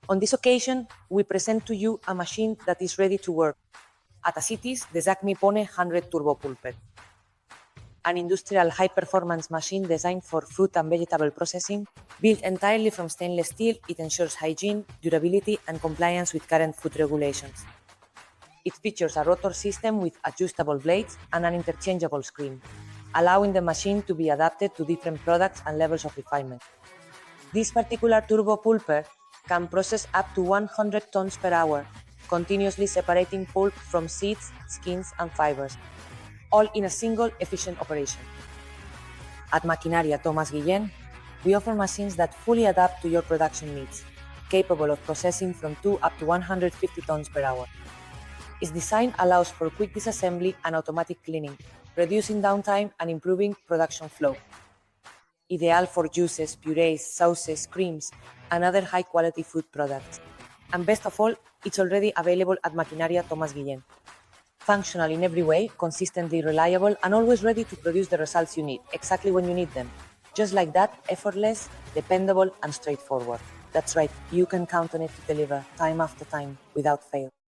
On this occasion, we present to you a machine that is ready to work. At as it is, the ZACMI Pone 100 Turbo Pulper, an industrial high-performance machine designed for fruit and vegetable processing. Built entirely from stainless steel, it ensures hygiene, durability, and compliance with current food regulations. It features a rotor system with adjustable blades and an interchangeable screen, allowing the machine to be adapted to different products and levels of refinement. This particular turbo pulper can process up to 100 tons per hour, continuously separating pulp from seeds, skins, and fibers, all in a single efficient operation. At Maquinaria Tomás Guillén, we offer machines that fully adapt to your production needs, capable of processing from 2 up to 150 tons per hour. Its design allows for quick disassembly and automatic cleaning, reducing downtime and improving production flow. Ideal for juices, purees, sauces, creams, and other high-quality food products. And best of all, it's already available at Maquinaria Tomás Guillén. Functional in every way, consistently reliable, and always ready to produce the results you need, exactly when you need them. Just like that, effortless, dependable, and straightforward. That's right, you can count on it to deliver, time after time, without fail.